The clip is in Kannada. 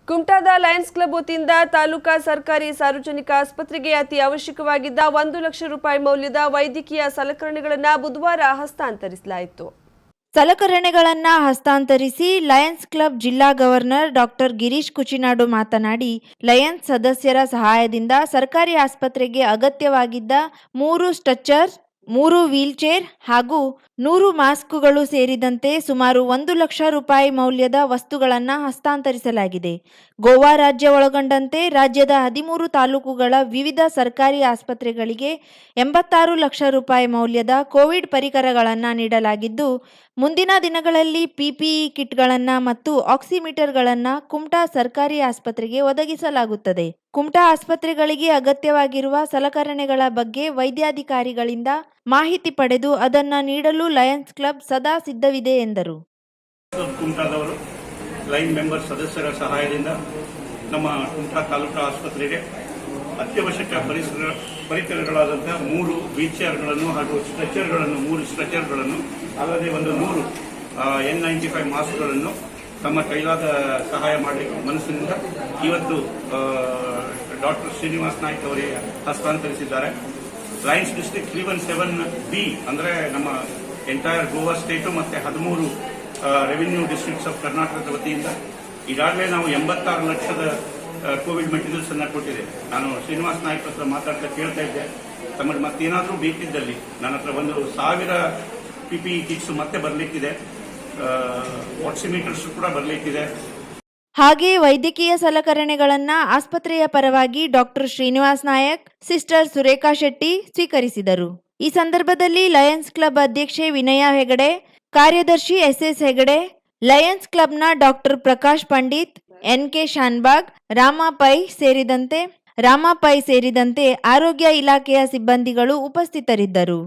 ಕುಮಟಾದ ಲಯನ್ಸ್ ಕ್ಲಬ್ ವತಿಯಿಂದ ತಾಲೂಕಾ ಸರ್ಕಾರಿ ಸಾರ್ವಜನಿಕ ಆಸ್ಪತ್ರೆಗೆ ಅತಿ ಅವಶ್ಯಕವಾಗಿದ್ದ 1 ಲಕ್ಷ ರೂಪಾಯಿ ಮೌಲ್ಯದ ವೈದ್ಯಕೀಯ ಸಲಕರಣೆಗಳನ್ನು ಬುಧವಾರ ಹಸ್ತಾಂತರಿಸಲಾಯಿತು. ಸಲಕರಣೆಗಳನ್ನು ಹಸ್ತಾಂತರಿಸಿ ಲಯನ್ಸ್ ಕ್ಲಬ್ ಜಿಲ್ಲಾ ಗವರ್ನರ್ ಡಾಕ್ಟರ್ ಗಿರೀಶ್ ಕುಚಿನಾಡು ಮಾತನಾಡಿ, ಲಯನ್ಸ್ ಸದಸ್ಯರ ಸಹಾಯದಿಂದ ಸರ್ಕಾರಿ ಆಸ್ಪತ್ರೆಗೆ ಅಗತ್ಯವಾಗಿದ್ದ 3 ಸ್ಟ್ರೆಚರ್, 3 ವೀಲ್ಚೇರ್ ಹಾಗೂ 100 ಮಾಸ್ಕ್ಗಳು ಸೇರಿದಂತೆ ಸುಮಾರು 1 ಲಕ್ಷ ರೂಪಾಯಿ ಮೌಲ್ಯದ ವಸ್ತುಗಳನ್ನು ಹಸ್ತಾಂತರಿಸಲಾಗಿದೆ. ಗೋವಾ ರಾಜ್ಯ ಒಳಗೊಂಡಂತೆ ರಾಜ್ಯದ 13 ತಾಲೂಕುಗಳ ವಿವಿಧ ಸರ್ಕಾರಿ ಆಸ್ಪತ್ರೆಗಳಿಗೆ 86 ಲಕ್ಷ ರೂಪಾಯಿ ಮೌಲ್ಯದ ಕೋವಿಡ್ ಪರಿಕರಗಳನ್ನು ನೀಡಲಾಗಿದ್ದು, ಮುಂದಿನ ದಿನಗಳಲ್ಲಿ ಪಿಪಿಇ ಕಿಟ್ಗಳನ್ನು ಮತ್ತು ಆಕ್ಸಿಮೀಟರ್ಗಳನ್ನು ಕುಮಟಾ ಸರ್ಕಾರಿ ಆಸ್ಪತ್ರೆಗೆ ಒದಗಿಸಲಾಗುತ್ತದೆ. ಕುಮಟಾ ಆಸ್ಪತ್ರೆಗಳಿಗೆ ಅಗತ್ಯವಾಗಿರುವ ಸಲಕರಣೆಗಳ ಬಗ್ಗೆ ವೈದ್ಯಾಧಿಕಾರಿಗಳಿಂದ ಮಾಹಿತಿ ಪಡೆದು ಅದನ್ನು ನೀಡಲು ಲಯನ್ಸ್ ಕ್ಲಬ್ ಸದಾ ಸಿದ್ಧವಿದೆ ಎಂದರು. ಕುಮಟಾದವರು ಲೈನ್ ಮೆಂಬರ್ ಸದಸ್ಯರ ಸಹಾಯದಿಂದ ನಮ್ಮ ಕುಮಟಾ ತಾಲೂಕಾ ಆಸ್ಪತ್ರೆಗೆ ಅತ್ಯವಶ್ಯಕ ಪರಿಕರಗಳಾದಂತಹ 3 ವೀಲ್ಚೇರ್ಗಳನ್ನು ಹಾಗೂ ಸ್ಟ್ರೆಚರ್ಗಳನ್ನು 3 ಸ್ಟ್ರೆಚರ್ಗಳನ್ನು ಅಲ್ಲದೆ ಒಂದು 100 N95 ಮಾಸ್ಕ್ಗಳನ್ನು ತಮ್ಮ ಕೈಲಾದ ಸಹಾಯ ಮಾಡಲಿಕ್ಕೆ ಮನಸ್ಸಿನಿಂದ ಇವತ್ತು ಡಾಕ್ಟರ್ ಶ್ರೀನಿವಾಸ್ ನಾಯ್ಕ್ ಅವರಿಗೆ ಹಸ್ತಾಂತರಿಸಿದ್ದಾರೆ. ಲಯನ್ಸ್ ಡಿಸ್ಟ್ರಿಕ್ಟ್ 317B ಅಂದರೆ ನಮ್ಮ ಎಂಟೈರ್ ಗೋವಾ ಸ್ಟೇಟು ಮತ್ತು 13 ರೆವಿನ್ಯೂ ಡಿಸ್ಟ್ರಿಕ್ಟ್ಸ್ ಆಫ್ ಕರ್ನಾಟಕದ ವತಿಯಿಂದ ಈಗಾಗಲೇ ನಾವು 86 ಲಕ್ಷದ ಕೋವಿಡ್ ಮೆಟೀರಿಯಲ್ಸ್ ಅನ್ನು ಕೊಟ್ಟಿದೆ. ನಾನು ಶ್ರೀನಿವಾಸ್ ನಾಯ್ಕ್ ಹತ್ರ ಮಾತಾಡ್ತಾ ಕೇಳ್ತಾ ಇದ್ದೆ, ತಮಗೆ ಮತ್ತೇನಾದರೂ ಬೇಕಿದ್ದಲ್ಲಿ ನನ್ನ ಹತ್ರ 1,000 PPE ಕಿಟ್ಸ್ ಮತ್ತೆ ಬರಲಿಕ್ಕಿದೆ, ಆಕ್ಸಿಮೀಟರ್ಸ್ ಕೂಡ ಬರಲಿಕ್ಕಿದೆ. ಹಾಗೆ ವೈದ್ಯಕೀಯ ಸಲಕರಣೆಗಳನ್ನು ಆಸ್ಪತ್ರೆಯ ಪರವಾಗಿ ಡಾಕ್ಟರ್ ಶ್ರೀನಿವಾಸ್ ನಾಯಕ್, ಸಿಸ್ಟರ್ ಸುರೇಖಾ ಶೆಟ್ಟಿ ಸ್ವೀಕರಿಸಿದರು. ಈ ಸಂದರ್ಭದಲ್ಲಿ ಲಯನ್ಸ್ ಕ್ಲಬ್ ಅಧ್ಯಕ್ಷೆ ವಿನಯಾ ಹೆಗಡೆ, ಕಾರ್ಯದರ್ಶಿ SS ಹೆಗಡೆ, ಲಯನ್ಸ್ ಕ್ಲಬ್ನ ಡಾಕ್ಟರ್ ಪ್ರಕಾಶ್ ಪಂಡಿತ್, NK ಶಾನ್ಬಾಗ್, ರಾಮ ಪೈ ಸೇರಿದಂತೆ ಆರೋಗ್ಯ ಇಲಾಖೆಯ ಸಿಬ್ಬಂದಿಗಳು ಉಪಸ್ಥಿತರಿದ್ದರು.